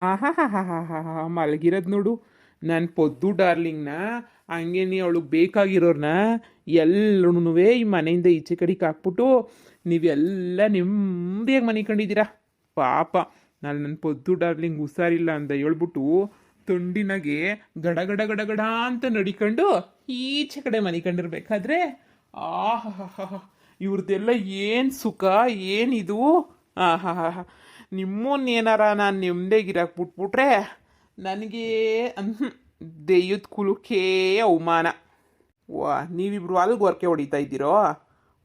ಆಹಾಹಾಹಾಹಾ ಮಲಗಿರೋದು ನೋಡು. ನನ್ನ ಪೊದ್ದು ಡಾರ್ಲಿಂಗ್ನ ಹಂಗೆ ನೀ ಅವಳಿಗೆ ಬೇಕಾಗಿರೋರ್ನ ಎಲ್ಲರೂ ಈ ಮನೆಯಿಂದ ಈಚೆ ಕಡೆಗೆ ಹಾಕ್ಬಿಟ್ಟು ನೀವೆಲ್ಲ ನೆಮ್ಮದಿಯಾಗಿ ಮನೆ ಕಂಡಿದ್ದೀರಾ. ಪಾಪ ನಾನು ನನ್ನ ಪೊದ್ದು ಡಾರ್ಲಿಂಗ್ ಹುಷಾರಿಲ್ಲ ಅಂತ ಹೇಳ್ಬಿಟ್ಟು ತುಂಡಿನಾಗೆ ಗಡ ಗಡ ಗಡ ಗಡ ಅಂತ ನಡಿಕೊಂಡು ಈಚೆ ಕಡೆ ಮನೆ ಕಂಡಿರ್ಬೇಕಾದ್ರೆ ಆಹಾ ಇವ್ರದ್ದೆಲ್ಲ ಏನು ಸುಖ ಏನಿದು. ಆಹಾ ನಿಮ್ಮನ್ನೇನಾರ ನಾನು ನೆಮ್ಮದಿಗಿರಾಕ್ ಬಿಟ್ಬಿಟ್ರೆ ನನಗೆ ದೆಯ್ಯದ ಕುಲುಕೇ ಅವಮಾನ. ವಾ ನೀವಿಬ್ರು ಅಲ್ಗೆ ಹೊರಕೆ ಹೊಡಿತಾ ಇದ್ದೀರೋ?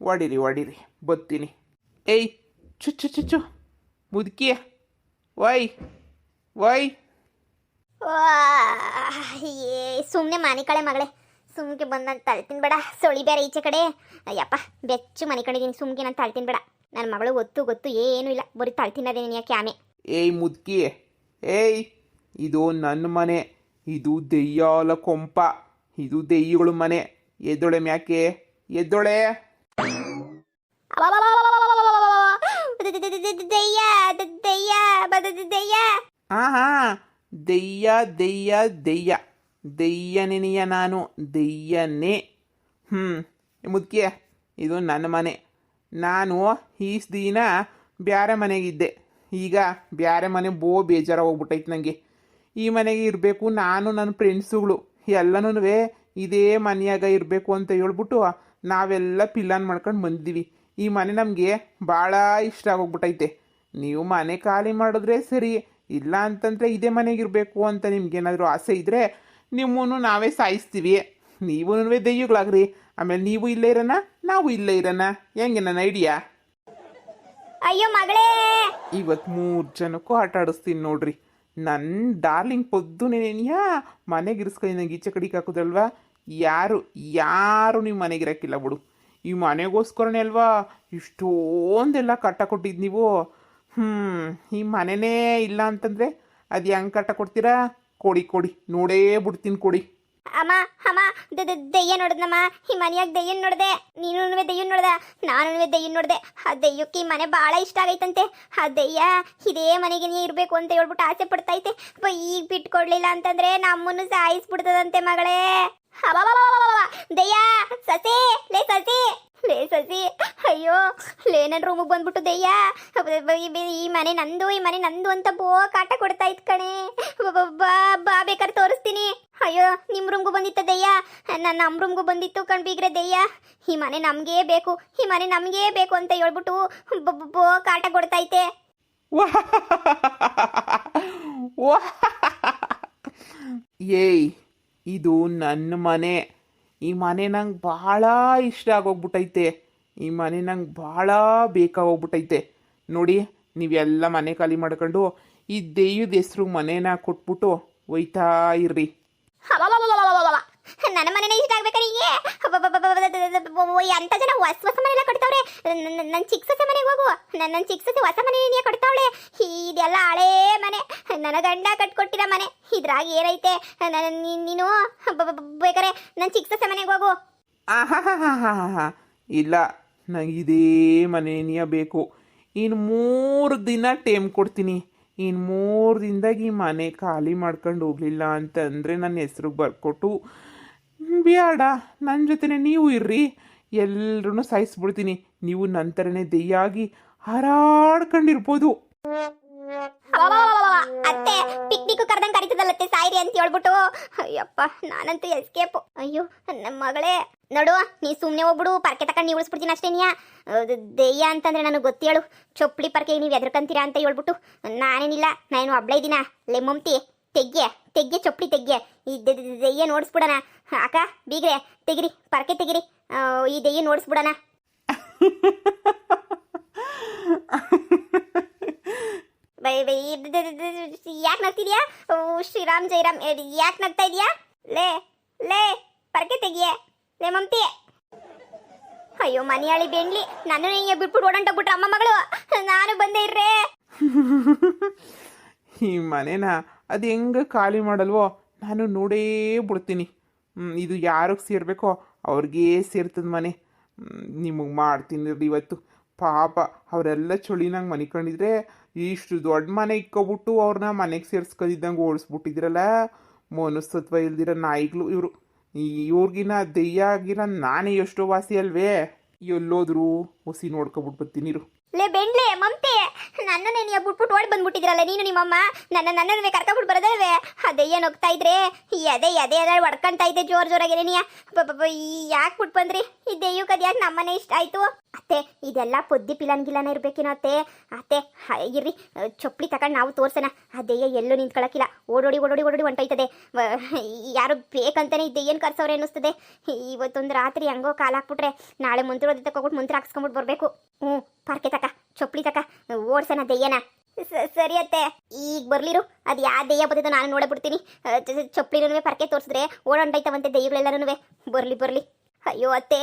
ಹೊಡೀರಿ ಹೊಡೀರಿ ಬತ್ತೀನಿ. ಏಯ್ ಚುಚ್ಚು ಚುಚ್ಚು ಮುದುಕಿ ವೈ ವೈ. ಸುಮ್ಮನೆ ಮನೆ ಕಳೆ ಮಗಳೇ, ಸುಮ್ಕೆ ಬಂದು ನಾನು ತಳ್ತೀನಿ ಬೇಡ. ಸೊಳಿ ಬೇರೆ ಈಚೆ ಕಡೆ. ಅಯ್ಯಪ್ಪ ಬೆಚ್ಚು ಮನೆ ಕಡಿದೀನಿ, ಸುಮ್ಕೆ ನಾನು ತಳ್ತೀನಿ ಬೇಡ. ನನ್ನ ಮಗಳು ಗೊತ್ತು ಏನೂ ಇಲ್ಲ, ಬರೀ ತಳ್ತಿನದೇ ನೀನು ಯಾಕೆ ಆಮೆ. ಏಯ್ ಮುದುಕಿ, ಏಯ್ ಇದು ನನ್ನ ಮನೆ, ಇದು ದೆಯ್ಯಾಲ ಕೊಂಪ, ಇದು ದೆಯ್ಯಗಳ ಮನೆ. ಎದ್ದೊಳೆ ಮ್ಯಾಕೆ ಎದ್ದೊಳೆ. ದೆಯ್ಯ ದೆಯ್ಯ ದೆಯ್ಯ. ಹಾ ದೆಯ್ಯ ದೆಯ್ಯ ದೆಯ್ಯ ದೆಯ್ಯನೆನೆಯ ನಾನು ದೆಯ್ಯನೇ. ಮುದುಕಿಯ ಇದು ನನ್ನ ಮನೆ. ನಾನು ಈಸ್ ದಿನ ಬ್ಯಾರೆ ಮನೆಗಿದ್ದೆ, ಈಗ ಬ್ಯಾರೆ ಮನೆ ಬೇಜಾರ ಹೋಗ್ಬಿಟ್ಟೈತೆ ನನಗೆ. ಈ ಮನೆಗೆ ಇರಬೇಕು, ನಾನು ನನ್ನ ಫ್ರೆಂಡ್ಸುಗಳು ಎಲ್ಲನೂ ಇದೇ ಮನೆಯಾಗ ಇರಬೇಕು ಅಂತ ಹೇಳ್ಬಿಟ್ಟು ನಾವೆಲ್ಲ ಪಿಲ್ಲಾನ್ ಮಾಡ್ಕೊಂಡು ಬಂದಿದ್ದೀವಿ. ಈ ಮನೆ ನಮಗೆ ಭಾಳ ಇಷ್ಟ ಆಗೋಗ್ಬಿಟ್ಟೈತೆ. ನೀವು ಮನೆ ಖಾಲಿ ಮಾಡಿದ್ರೆ ಸರಿ, ಇಲ್ಲ ಅಂತಂದರೆ ಇದೇ ಮನೆಗಿರಬೇಕು ಅಂತ ನಿಮ್ಗೇನಾದರೂ ಆಸೆ ಇದ್ದರೆ ನಿಮ್ಮನ್ನು ನಾವೇ ಸಾಯಿಸ್ತೀವಿ. ನೀವು ದೆಯ್ಯಗಳಾಗ್ರಿ, ಆಮೇಲೆ ನೀವು ಇಲ್ಲೇ ಇರೋಣ, ನಾವು ಇಲ್ಲೇ ಇರೋಣ. ಹೆಂಗೆ ನನ್ನ ಐಡಿಯಾ? ಅಯ್ಯೋ ಮಗಳೇ, ಇವತ್ತು 3 ಜನಕ್ಕೂ ಆಟ ಆಡಿಸ್ತೀನಿ ನೋಡ್ರಿ. ನನ್ನ ಡಾರ್ಲಿಂಗ್ ಪೊದ್ದು ನೆನೆಯಾ ಮನೆಗೆ ಇರಿಸ್ಕೊಂಡು ನಂಗೆ ಈಚೆ ಕಡೆಗೆ ಹಾಕೋದಲ್ವಾ? ಯಾರು ನೀವು ಮನೆಗಿರಕ್ಕಿಲ್ಲ ಬಿಡು. ಈ ಮನೆಗೋಸ್ಕರನೇ ಅಲ್ವಾ ಇಷ್ಟೊಂದೆಲ್ಲ ಕಟ್ಟ ಕೊಟ್ಟಿದ್ದು ನೀವು. ಈ ಮನೆನೇ ಇಲ್ಲ ಅಂತಂದರೆ ಅದು ಹೆಂಗೆ ಕಟ್ಟ ಕೊಡ್ತೀರಾ? ಕೊಡಿ ನೋಡೇ ಬಿಡ್ತೀನಿ, ಕೊಡಿ. ಅಮ್ಮ ಅಮ್ಮ ದೆಯ್ಯ ನೋಡಿದ್ನಮ್ಮ, ಈ ಮನೆಯಾಗ ದೆಯ್ಯ ನೋಡಿದೆ. ನೀನು ದೆಯ್ಯ ನೋಡ್ದ, ನಾನು ದೆಯ್ಯ ನೋಡಿದೆ. ಆ ದೆಯ್ಯಕ್ಕೆ ಈ ಮನೆ ಭಾಳ ಇಷ್ಟ ಆಗೈತಂತೆ. ಆ ದೆಯ್ಯ ಇದೇ ಮನೆಗೆ ನೀ ಇರಬೇಕು ಅಂತ ಹೇಳ್ಬಿಟ್ಟು ಆಸೆ ಪಡ್ತೈತೆ. ಈಗ ಬಿಟ್ಕೊಡ್ಲಿಲ್ಲ ಅಂತಂದ್ರೆ ನಮ್ಮನ್ನು ಸಾಯಿಸ್ಬಿಡ್ತದಂತೆ ಮಗಳೇ. ದೆಯ್ಯ ಸಸಿ ಲೇ ಸಸಿ ಲೇ ಸಸಿ. ಅಯ್ಯೋ ಲೇ ನನ್ನ ರೂಮಿಗೆ ಬಂದ್ಬಿಟ್ಟು ದೆಯ್ಯ ಈ ಮನೆ ನಂದು ಅಂತ ಕಾಟ ಕೊಡ್ತಾ ಇತ್ತು ಕಣೆ. ಬಾ ಬೇಕಾದ್ರೆ ತೋರಿಸ್ತೀನಿ. ಅಯ್ಯೋ ನಿಮ್ಮ ರೂಮ್ಗೂ ಬಂದಿತ್ತ ದೆಯ್ಯ, ನಮ್ಮ ರೂಮ್ಗೂ ಬಂದಿತ್ತು ಕಣ್ಬೀಗ್ರೆ ದೆಯ್ಯ. ಈ ಮನೆ ನಮಗೇ ಬೇಕು ಅಂತ ಹೇಳ್ಬಿಟ್ಟು ಕಾಟ ಕೊಡ್ತೈತೆ. ಏಯ್ ಇದು ನನ್ನ ಮನೆ. ಈ ಮನೆ ನಂಗೆ ಭಾಳ ಇಷ್ಟ ಆಗೋಗ್ಬಿಟ್ಟೈತೆ. ಈ ಮನೆ ನಂಗೆ ಭಾಳ ಬೇಕಾಗೋಗ್ಬಿಟ್ಟೈತೆ. ನೋಡಿ ನೀವೆಲ್ಲ ಮನೆ ಖಾಲಿ ಮಾಡ್ಕೊಂಡು ಈ ದೆಯ್ಯದ ಹೆಸ್ರು ಮನೇನ ಕೊಟ್ಬಿಟ್ಟು ಒಯ್ತಾ ಇರ್ರಿ. ನನ್ನ ಮನೆನೇ ಇಷ್ಟ ಆಗ್ಬೇಕಾರೆ ಹಿಂಗೆ ಅಂತ ಜನ ಹೊಸ ಮನೆಲ್ಲ ಕಟ್ತಾವ್ರೆ. ನನ್ನ ಚಿಕ್ಕ ಸೊಸೆ ಮನೆಗೆ ಹೋಗು, ನನ್ನ ಚಿಕ್ಕ ಸೊಸೆ ಹೊಸ ಮನೆ ಕಟ್ತಾವಳೆ. ಇದೆಲ್ಲ ಹಳೇ ಮನೆ, ನನ್ನ ಗಂಡ ಕಟ್ಕೊಟ್ಟಿರೋ ಮನೆ. ಇದ್ರಾಗ ಏನೈತೆ? ನೀನು ಬೇಕಾರೆ ನನ್ನ ಚಿಕ್ಕ ಸೊಸೆ ಮನೆಗೆ ಹೋಗು. ಇಲ್ಲ, ನಂಗೆ ಇದೇ ಮನೆಯ ಬೇಕು. ಇನ್ನು 3 ದಿನ ಟೈಮ್ ಕೊಡ್ತೀನಿ. ಇನ್ನು 3 ದಿನದಾಗ ಈ ಮನೆ ಖಾಲಿ ಮಾಡ್ಕೊಂಡು ಹೋಗಲಿಲ್ಲ ಅಂತಂದರೆ ನನ್ನ ಹೆಸ್ರಿಗೆ ಬರ್ಕೊಟ್ಟು ಬೇಡ, ನನ್ನ ಜೊತೆನೇ ನೀವು ಇರ್ರಿ, ಎಲ್ಲರೂ ಸಾಯಿಸ್ಬಿಡ್ತೀನಿ. ನೀವು ನಂತರನೇ ದೆಯ್ಯಾಗಿ ಹಾರಾಡ್ಕೊಂಡಿರ್ಬೋದು. ಅತ್ತೆ ಪಿಕ್ನಿಕ್ ಕರ್ದಂಗೆ ಕರಿತದಲ್ಲತ್ತೆ ಸಾಯಿರಿ ಅಂತ ಹೇಳ್ಬಿಟ್ಟು. ಅಯ್ಯಪ್ಪ ನಾನಂತೂ ಎಸ್ಕೇಪ್. ಅಯ್ಯೋ ನಮ್ಮ ಮಗಳೇ ನೋಡು, ನೀ ಸುಮ್ಮನೆ ಹೋಗ್ಬಿಡು, ಪರ್ಕೆ ತಕೊಂಡು ನೀವು ಉಳಿಸ್ಬಿಡ್ತೀನಿ ಅಷ್ಟೇನಿಯಾ. ದೆಯ್ಯ ಅಂತಂದ್ರೆ ನನಗೆ ಗೊತ್ತೇಳು, ಚೊಪ್ಲಿ ಪರ್ಕೆ ನೀವು ಎದ್ರಕಂತೀರಾ ಅಂತ ಹೇಳ್ಬಿಟ್ಟು ನಾನೇನಿಲ್ಲ, ನಾನು ಒಬ್ಳೇ ಇದ್ದೀನ. ಲೆಮ್ಮಂತಿ ತೆಗ್ಗೆ ಚೊಪ್ಲಿ ತೆಗ್ಗೆ, ಈ ದೆಯ್ಯ ನೋಡಿಸ್ಬಿಡೋಣ. ಅಕ್ಕ ಬೀಗ್ರೆ ತೆಗಿರಿ, ಪರ್ಕೆ ತೆಗಿರಿ, ಈ ದೆಯ್ಯ ನೋಡಿಸ್ಬಿಡೋಣ. ಯಾಕೆ ನಗ್ತಿದ್ಯಾ? ಶ್ರೀರಾಮ್ ಜೈರಾಮ್ ಯಾಕೆ ನಗ್ತಾ ಇದೀಯಾ? ಲೇ ಪರ್ಕೆ ತೆಗಿಯೇ ಲೇ ಮಮತಿ. ಅಯ್ಯೋ ಮನೆಯಾಳಿ ಬೆಂಡ್ಲಿ, ನಾನು ಹಿಂಗೆ ಬಿಟ್ಬಿಟ್ಟು ಓಡಂಟೋಗ್ಬಿಟ್ರೆ ಅಮ್ಮ ಮಗಳು. ನಾನು ಬಂದೇ ಇರ್ರೆ. ಈ ಮನೇನ ಅದು ಹೆಂಗೆ ಖಾಲಿ ಮಾಡಲ್ವೋ ನಾನು ನೋಡೇ ಬಿಡ್ತೀನಿ. ಇದು ಯಾರಿಗೆ ಸೇರಬೇಕೋ ಅವ್ರಿಗೇ ಸೇರ್ತದ ಮನೆ. ನಿಮಗೆ ಮಾಡ್ತೀನಿ ಇವತ್ತು. ಪಾಪ ಅವರೆಲ್ಲ ಚಳಿನಂಗೆ ಮನಿಕೊಂಡಿದ್ರೆ ಇಷ್ಟು ದೊಡ್ಡ ಮನೆ ಇಕ್ಕೊಬಿಟ್ಟು ಅವ್ರನ್ನ ಮನೆಗೆ ಸೇರ್ಸ್ಕೊಂಡಿದ್ದಂಗೆ ಓಡಿಸ್ಬಿಟ್ಟಿದ್ರಲ್ಲ. ಮನುಷ್ಯತ್ವ ಇಲ್ದಿರ ನಾಯಿಗಳು ಇವರು. ಇವ್ರಿಗಿನ ದೆಯ್ಯ ಆಗಿರ ನಾನೇ ಎಷ್ಟೋ ವಾಸಿ ಅಲ್ವೇ. ಎಲ್ಲೋದ್ರು ಹುಸಿ ನೋಡ್ಕೊಬಿಟ್ಟು ಬರ್ತೀನಿರು. ಲೇ ಬೆಂಡ್ಲೆ ಮಮತೆ, ನನ್ನನ್ನೇ ನೀವು ಬಿಟ್ಬಿಟ್ಟು ಓಡಿ ಬಂದ್ಬಿಟ್ಟಿದ್ರಲ್ಲ ನೀನು ನಿಮ್ಮಮ್ಮ. ನನ್ನನ್ನು ಕರ್ಕೊಂಡ್ಬಿಟ್ಟು ಬರೋದಲ್ವೇ? ಅದೆಯ್ಯ ನೋಗ್ತಾ ಇದ್ರೆ ಎದೆ ಹೊಡ್ಕೊಂತ ಇದ್ದೆ ಜೋರಾಗಿ. ನೀ ಯಾಕೆ ಬಿಟ್ಟು ಬಂದ್ರಿ? ಈ ದೆಯ್ಯಕ್ಕೆ ಅದು ಯಾಕೆ ನಮ್ಮನೆ ಇಷ್ಟ ಆಯ್ತು? ಅತ್ತೆ ಇದೆಲ್ಲ ಪೊದ್ದಿ ಪಿಲಾನ್ಗಿಲಾನ ಇರ್ಬೇಕೇನೋ ಅತ್ತೆ. ಅತ್ತೆ ಇರ್ರಿ, ಚೊಪ್ಲಿ ತಗೊಂಡು ನಾವು ತೋರ್ಸೋಣ. ಆ ದೆಯ್ಯ ಎಲ್ಲೂ ನಿಂತ್ಕೊಳಕಿಲ್ಲ, ಓಡೋಡಿ ಹೊಂಟೋಯ್ತದೆ. ಯಾರು ಬೇಕಂತಾನೆ ಈ ದೆಯ್ಯನ ಕರ್ಸವ್ರೆ ಅನ್ನಿಸ್ತದೆ. ಇವತ್ತೊಂದು ರಾತ್ರಿ ಹಂಗೋ ಕಾಲು ಹಾಕ್ಬಿಟ್ರೆ ನಾಳೆ ಮಂತ್ರ ತಗೋಬಿಟ್ಟು ಮಂತ್ರ ಹಾಕ್ಸ್ಕೊಂಬಿಟ್ಟು ಬರಬೇಕು. ಪಾರ್ಕೆ ತಕ, ಚೊಪ್ಲಿ ತಕ, ಓಡ್ಸೋಣ ದೆಯ್ಯನ. ಸರಿ ಅತ್ತೆ, ಈಗ ಬರ್ಲಿರು. ಅದು ಯಾವ ದೆಯ್ಯ ಬಂದಿದ್ದು ನಾನು ನೋಡಬಿಡ್ತೀನಿ. ಚೊಪ್ಲಿನೂ ಪರ್ಕೆ ತೋರಿಸಿದ್ರೆ ಓಡೊಂಡೈತವಂತೆ ದೆಯ್ಯಗಳೆಲ್ಲನೂ. ಬರ್ಲಿ. ಅಯ್ಯೋ ಅತ್ತೆ,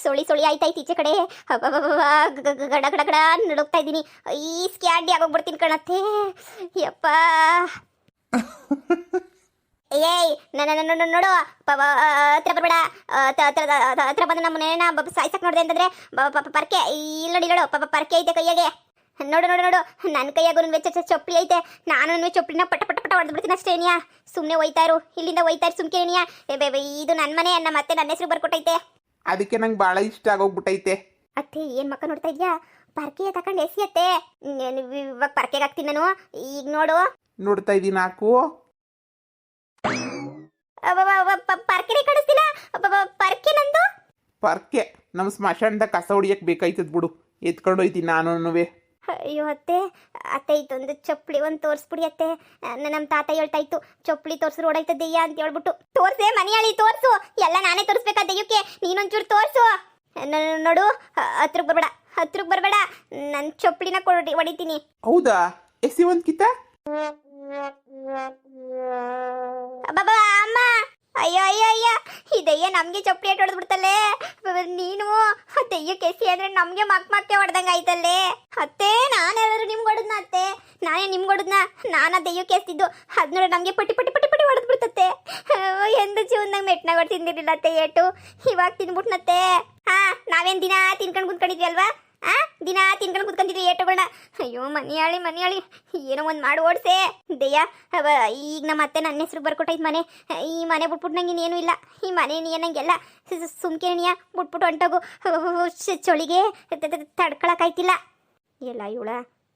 ಸೊಳಿ ಆಯ್ತಾಯ್ತು ಈಚೆ ಕಡೆ. ಗಡ ಗಡ ಗಡ ನಡುಗ್ತಾ ಇದ್ದೀನಿ. ಈ ಸ್ಕ್ಯಾಡಿ ಆಗೋಗ್ಬಿಡ್ತೀನಿ ಕಣತ್ತೆ. ಯಪ್ಪ ಏಯ್ ನೋಡು, ಹತ್ರ ಬರಬೇಡ. ಹತ್ರ ಬಂದು ನಮ್ಮ ಮನೇನ ಸಾಯ್ಸಕ್ ನೋಡಿದೆ ಅಂತಂದ್ರೆ ಪರ್ಕೆ ಇಲ್ಲ ನೋಡು. ಪರ್ಕೆ ಐತೆ ಕೈಯಾಗೆ. ನೋಡು ನನ್ನ ಕೈಯಾಗೂ ಚೊಪ್ಲಿ ಐತೆ. ನಾನು ಚೊಪ್ಲಿನ ಪಟ ಹೊಡೆದ್ಬಿಡ್ತೀನಿ ಅಷ್ಟೇನಿಯಾ. ಸುಮ್ಮನೆ ಒಯ್ತಾರು, ಇಲ್ಲಿಂದ ಒಯ್ತಾರು ಸುಮ್ಕೇನಿಯಾ. ಇದು ನನ್ನ ಮನೆ, ನಮ್ಮ ಅತ್ತೆ ನನ್ನ ಹೆಸರು ಬರ್ಕೊಟ್ಟೈತೆ. ಅದಕ್ಕೆ ನಂಗೆ ಭಾಳ ಇಷ್ಟ ಆಗೋಗ್ಬಿಟ್ಟೈತೆ. ಅತ್ತೆ ಏನ್ ಮಕ್ಕ ನೋಡ್ತಾ ಇದ್ಯಾ? ಪರ್ಕೆ ತಕೊಂಡು ಎಸಿ ಅತ್ತೆ. ಇವಾಗ ಪರ್ಕೆಗೆ ಹಾಕ್ತೀನಿ ನಾನು. ಈಗ ನೋಡ್ತಾ ಇದ್ದೀನಿ. ಹಾಕು. ಪರ್ಕೆನೆ ಕಾಣಿಸ್ತಿಲ್ಲ. ಪರ್ಕೆ ನಂದು. ಪರ್ಕೆ ನಮ್ಮ ಸ್ಮಶಾನದ ಕಸ ಹೊಡಿಯಕ್ಕೆ ಬೇಕಾಯ್ತದ ಬಿಡು, ಎತ್ಕೊಂಡು ಹೋಯ್ತೀನಿ ನಾನು. ಅಯ್ಯೋ ಅತ್ತೆ ಇದೊಂದು ಚಪ್ಪಲಿ ಒಂದು ತೋರಿಸ್ಬಿಡಿ ಅತ್ತೆ. ನಮ್ಮ ತಾತ ಹೇಳ್ತಾ ಇತ್ತು, ಚಪ್ಪಲಿ ತೋರಿಸ್ರು ಓಡಾಯ್ತ ದೆಯ್ಯ ಅಂತ ಹೇಳ್ಬಿಟ್ಟು. ತೋರ್ಸೆ ಮನೆಯಾಳಿ, ತೋರ್ಸು. ಎಲ್ಲ ನಾನೇ ತೋರಿಸ್ಬೇಕಾ ದೆಯ್ಯಕ್ಕೆ? ನೀನೊಂಚೂರು ತೋರ್ಸು. ನೋಡು, ಹತ್ರಕ್ಕೆ ಬರಬೇಡ. ನನ್ನ ಚಪ್ಪಲಿನ ಹೊಡಿತೀನಿ. ಹೌದಾ? ಎಸಿ ಒಂದು ಕಿತ್ತ. ಅಮ್ಮ, ಅಯ್ಯೋ ಈ ದೆಯ್ಯ ನಮ್ಗೆ ಚಪ್ಪಲಿ ಆಟ ಹೊಡೆದ್ಬಿಡ್ತಲ್ಲೇ. ನೀನು ದೆಯ್ಯಕ್ಕೆ ಎಸಿ ಅಂದ್ರೆ ನಮ್ಗೆ ಮಕ್ಕೆ ಹೊಡೆದಂಗ ಆಯ್ತಲ್ಲೇ. ಅತ್ತೆ ನಾನೇನಾದ್ರು ನಿಮ್ಗೆ ಹೊಡೆದ್ನ? ಅತ್ತೆ ನಾನೇ ನಿಮ್ಗೆ ಹೊಡೆದ್ನ? ನಾನ ದೆಯ್ಯಕ್ಕೆ ಎಸ್ತಿದ್ದು ಅದ್ನೋಡ ನಮ್ಗೆ ಪಟ್ಟಿ ಹೊಡೆದ್ಬಿಡ್ತತ್ತೆ. ಎಂದು ಜೀವನದಾಗ ಮೆಟ್ನಾಗ ತಿಂದಿರಲಿಲ್ಲ ಅತ್ತೆ ಏಟು. ಇವಾಗ ತಿನ್ಬಿಟ್ನತ್ತೆ. ನಾವೇನ್ ದಿನ ತಿನ್ಕೊಂಡು ಕುತ್ಕೊಂಡಿದ್ವಿ ಅಲ್ವಾ? ದಿನ ತಿನ್ಕೊಂಡು ಕುತ್ಕೊಂಡಿದ್ವಿ ಏಟುಗಳನ್ನ. ಅಯ್ಯೋ ಮನೆಯಾಳಿ, ಏನೋ ಒಂದು ಮಾಡಿ ಓಡಿಸೆ ದೆಯ್ಯ. ಈಗ ನಮ್ಮ ಅತ್ತೆ ನನ್ನ ಹೆಸರು ಬರ್ಕೊಟ್ಟೈತೆ ಮನೆ. ಈ ಮನೆ ಬಿಟ್ಬಿಟ್ಟು ನಂಗೆ ಇನ್ನೇನು ಇಲ್ಲ. ಈ ಮನೆ ನಂಗೆಲ್ಲ ಸುಮ್ಕೇಣಿಯ ಬಿಟ್ಬಿಟ್ಟು ಹೊಂಟೋಗು. ಚಳಿಗೆ ತಡ್ಕೊಳಕಾಯ್ತಿಲ್ಲ. ಎಲ್ಲ ಇವಳ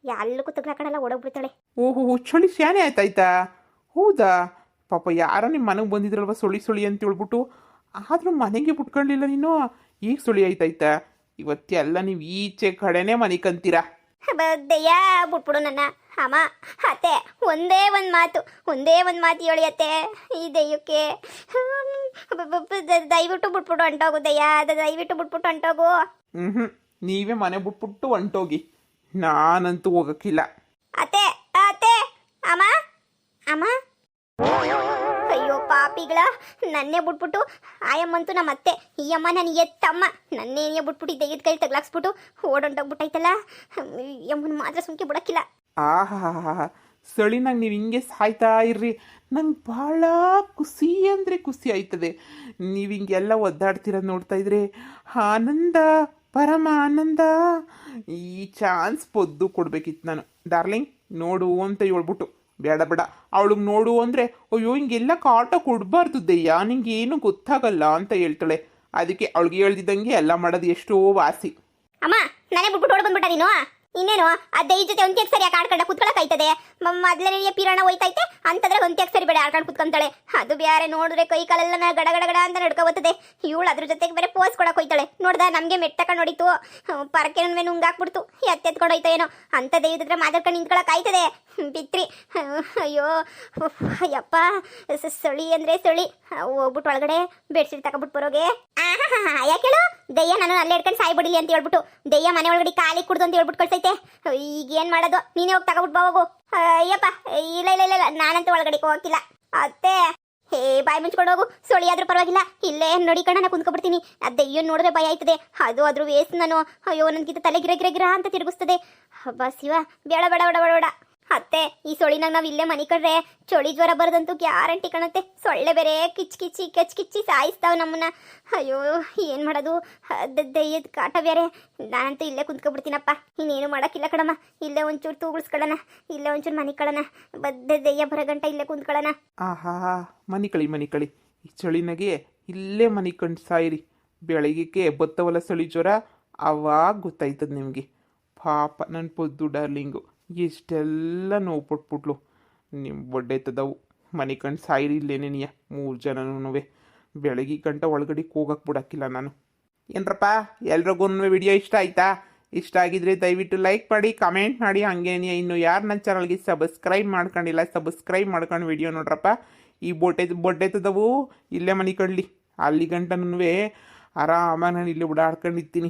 ಎಲ್ಲೂ ಕುತ್ಕೊಳಕಣಲ್ಲ, ಓಡೋಗ್ಬಿಡ್ತಾಳೆ. ಓಹೋ, ಚಳಿ ಶಾನೆ ಆಯ್ತಾಯ್ತಾ? ಹೌದಾ? ಪಾಪ ಯಾರೋ ನಿಮ್ಮ ಮನೆಗೆ ಬಂದಿದ್ರಲ್ವ ಸುಳಿ ಅಂತ ಹೇಳ್ಬಿಟ್ಟು, ಆದ್ರೂ ಮನೆಗೆ ಬಿಟ್ಕೊಳ್ಳಿಲ್ಲ ನೀನು. ಈಗ ಸುಳಿ ಆಯ್ತಾಯ್ತಾ? ಇವತ್ತೆಲ್ಲ ನೀವು ಈಚೆ ಕಡೆನೇ ಮನಿಕಂತೀರಾ. ದೆಯ್ಯ ಬಿಟ್ಬಿಡು ನನ್ನ. ಅಮ್ಮ ಅತ್ತೆ ಒಂದೇ ಒಂದು ಮಾತು ಹೇಳಿ ಅತ್ತೆ. ಈ ದೆಯ್ಯಕ್ಕೆ ದಯವಿಟ್ಟು ಬಿಟ್ಬಿಟ್ಟು ಹೊಂಟೋಗು ದೆಯ್ಯ. ದಯವಿಟ್ಟು ಬಿಟ್ಬಿಟ್ಟು ಹೊಂಟೋಗು. ನೀವೇ ಮನೆ ಬಿಟ್ಬಿಟ್ಟು ಹೊಂಟೋಗಿ, ನಾನಂತೂ ಹೋಗಕ್ಕಿಲ್ಲ. ಅತ್ತೆ ಅಮ್ಮ ಅಯ್ಯೋ ಪಾಪಿಗಳ, ನನ್ನೇ ಬಿಟ್ಬಿಟ್ಟು ಆಯಮ್ಮಂತೂ ನಮ್ಮ ಅತ್ತೆ, ಈ ಅಮ್ಮ ನನಗೆ ಎತ್ತಮ್ಮ ನನ್ನೇನೇ ಬಿಟ್ಬಿಟ್ಟು ದೆಯ್ಯದ ಕೈ ತಗ್ಲಾಕ್ಸ್ಬಿಟ್ಟು ಓಡೊಂಟೋಗ್ಬಿಟ್ಟೈತಲ್ಲ. ಅಮ್ಮನ ಮಾತ್ರ ಸುಮ್ಕೆ ಬಿಡಕ್ಕಿಲ್ಲ. ಆಹಾ, ಸಳಿನಾಗ ನೀವು ಹಿಂಗೆ ಸಾಯ್ತಾ ಇರ್ರಿ. ನಂಗೆ ಭಾಳ ಖುಷಿ ಅಂದರೆ ಖುಷಿ ಆಯ್ತದೆ. ನೀವು ಹಿಂಗೆಲ್ಲ ಒದ್ದಾಡ್ತಿರೋದು ನೋಡ್ತಾ ಇದ್ರೆ ಆನಂದ, ಪರಮ ಆನಂದ. ಈ ಚಾನ್ಸ್ ಪೊದ್ದು ಕೊಡ್ಬೇಕಿತ್ತು ನಾನು. ಡಾರ್ಲಿಂಗ್ ನೋಡು ಅಂತ ಹೇಳ್ಬಿಟ್ಟು, ಬೇಡ ಅವಳಿಗೆ ನೋಡು ಅಂದರೆ ಅಯ್ಯೋ ಹಿಂಗೆಲ್ಲ ಕಾಟ ಕೊಡಬಾರ್ದು ದೆಯ್ಯ, ನಿಂಗೆ ಏನು ಗೊತ್ತಾಗಲ್ಲ ಅಂತ ಹೇಳ್ತಾಳೆ. ಅದಕ್ಕೆ ಅವಳಿಗೆ ಹೇಳ್ದಿದ್ದಂಗೆ ಎಲ್ಲ ಮಾಡೋದು ಎಷ್ಟೋ ವಾಸಿ. ಅಮ್ಮ ನಾನೇ ಬಿಟ್ಬಿಟ್ಟು ಓಡ್ ಬಂದ್ಬಿಟ್ಟ ನೀನು. ಇನ್ನೇನು ಆ ದೈ ಜೊತೆ ಒಂದ್ಯಾಕ್ ಸರಿ ಆಡ್ಕೊಂಡ ಕುತ್ಕೊಳಕಾಯ್ತದೆ? ಮೊದಲನೇ ಪಿರಾಣ ಹೋಯ್ತೈತೆ ಅಂತಂದ್ರೆ ಒಂದ್ಯಾಕ್ ಸರಿ ಬೇಡ ಆಡ್ಕೊಂಡು ಕುತ್ಕೊಂತಾಳೆ. ಅದು ಬೇರೆ ನೋಡಿದ್ರೆ ಕೈ ಕಾಲೆಲ್ಲ ಗಡ ಗಡ ಗಡ ಅಂತ ನಡ್ಕೋಬತ್ತದೆ. ಇವಳು ಅದ್ರ ಜೊತೆಗೆ ಬೇರೆ ಪೋಸ್ ಕೊಡಕ್ ಹೋಯ್ತಾಳೆ. ನೋಡ್ದ ನಮ್ಗೆ ಮೆಟ್ ತಕೊಂಡು ನೋಡಿತು, ಪರಕೆ ನುಂಗಾಕ್ಬಿಡ್ತು. ಎತ್ತೆತ್ಕೊಂಡು ಹೋಯ್ತಾ ಏನೋ ಅಂತ ದೈವದ ಮಾತಾಡ್ಕೊಂಡು ನಿಂತ್ಕೊಳಕ್ ಆಯ್ತದೆ ಬಿತ್ರಿ. ಅಯ್ಯೋ ಅಯ್ಯಪ್ಪ, ಸೊಳಿ ಅಂದ್ರೆ ಸೊಳಿ. ಹೋಗ್ಬಿಟ್ಟು ಒಳಗಡೆ ಬೆಡ್ಶೀಟ್ ತಗೊಬಿಟ್ಟು ಬರೋಗೆ. ಯಾಕೇಳು ದಯ್ಯ ನಾನು ಅಲ್ಲೇ ಇಟ್ಕೊಂಡು ಸಾಯ್ಬಿಡಿಲಿ ಅಂತ ಹೇಳ್ಬಿಟ್ಟು ದಯ್ಯ ಮನೆ ಒಳಗಡೆ ಖಾಲಿ ಕುಡ್ದು ಅಂತ ಹೇಳ್ಬಿಟ್ಟು ಕಳ್ಸೈತೆ. ಈಗ ಏನ್ ಮಾಡೋದು? ನೀನೇ ಹೋಗಿ ತಗೊಬಿಟ್ಟು ಹೋಗು. ಅಯ್ಯಪ್ಪ ಇಲ್ಲ ನಾನಂತೂ ಒಳಗಡೆ ಹೋಗಕ್ಕಿಲ್ಲ. ಅತ್ತೆ ಹೇ ಬಾಯಿ ಮುಚ್ಕೊಂಡು ಹೋಗು. ಸೊಳಿ ಆದ್ರೂ ಪರವಾಗಿಲ್ಲ, ಇಲ್ಲೇ ನೋಡಿಕೊಂಡು ನಾನು ಕುಂತ್ಕೊಬಿಡ್ತೀನಿ. ದೆಯ್ಯ ನೋಡಿದ್ರೆ ಭಯ ಆಯ್ತದೆ. ಅದು ಅದ್ರ ವೇಸ್ಟ್ ನಾನು. ಅಯ್ಯೋ ನನ್ಗಿಂತ ತಲೆ ಗಿರ ಅಂತ ತಿರುಗಿಸ್ತದೆ. ಹಬ್ಬ ಶಿವ, ಬೇಡ. ಅತ್ತೆ ಈ ಸೊಳಿನಾಗ ನಾವು ಇಲ್ಲೇ ಮನಿ ಕಡ್ರೆ ಚಳಿ ಜ್ವರ ಬರದಂತೂ ಗ್ಯಾರಂಟಿ ಕಾಣುತ್ತೆ. ಸೊಳ್ಳೆ ಬೇರೆ ಕಿಚ್ಚಿ ಸಾಯಿಸ್ತಾವ ನಮ್ಮನ್ನ. ಅಯ್ಯೋ ಏನ್ ಮಾಡೋದು, ದೆಯ್ಯದ ಕಾಟ ಬೇರೆ. ನಾನಂತೂ ಇಲ್ಲೇ ಕುಂತ್ಕೊಬಿಡ್ತೀನಪ್ಪ, ಇನ್ನೇನು ಮಾಡಕ್ಕಿಲ್ಲ ಕಣಮ್ಮ. ಇಲ್ಲೇ ಒಂಚೂರು ತೂಗುಳ್ಸ್ಕೊಳ್ಳೋಣ, ಇಲ್ಲೇ ಒಂಚೂರು ಮನಿ ಕಳೋಣ, ದೆಯ್ಯ ಬರಗಂಟ ಇಲ್ಲೇ ಕುಂತ್ಕೊಳ್ಳೋಣ. ಆಹಾ, ಮನಿ ಕಳಿ ಈ ಚಳಿನಾಗೆ ಇಲ್ಲೇ ಮನಿ ಕಂಡು ಸಾಯಿರಿ. ಬೆಳಗ್ಗೆ ಬತ್ತವಲ್ಲ ಚಳಿ ಜ್ವರ, ಅವಾಗ ಗೊತ್ತಾಯ್ತದ ನಿಮಗೆ. ಪಾಪ ನನ್ನ ಪೊದ್ದು ಡಾರ್ಲಿಂಗು ಎಷ್ಟೆಲ್ಲ ನೋವು ಪಟ್ಬಿಟ್ಲು. ನಿಮ್ಮ ಬಡ್ಡೆತದವು ಮನೆ ಕಂಡು ಸಾಯಿರಿ ಇಲ್ಲೇನೆ ನೀಯ 3 ಜನನೂ. ಬೆಳಗ್ಗೆ ಗಂಟ ಒಳಗಡೆ ಹೋಗಕ್ಕೆ ಬಿಡಕ್ಕಿಲ್ಲ ನಾನು. ಏನ್ರಪ್ಪ ಎಲ್ರಿಗೂ ವಿಡಿಯೋ ಇಷ್ಟ ಆಯ್ತಾ? ಇಷ್ಟ ಆಗಿದ್ರೆ ದಯವಿಟ್ಟು ಲೈಕ್ ಮಾಡಿ, ಕಮೆಂಟ್ ಮಾಡಿ. ಹಂಗೇನೆ ಇನ್ನು ಯಾರು ನನ್ನ ಚಾನಲ್ಗೆ ಸಬ್ಸ್ಕ್ರೈಬ್ ಮಾಡ್ಕೊಂಡಿಲ್ಲ ಸಬ್ಸ್ಕ್ರೈಬ್ ಮಾಡ್ಕೊಂಡು ವಿಡಿಯೋ ನೋಡ್ರಪ್ಪ. ಈ ಬೊಡ್ಡೆತದವು ಇಲ್ಲೇ ಮನೆ ಕಡ್ಲಿ ಅಲ್ಲಿ ಗಂಟನೂ ಆರಾಮಾಗಿ ನಾನು ಇಲ್ಲೇ ಓಡಾಡ್ಕೊಂಡಿರ್ತೀನಿ.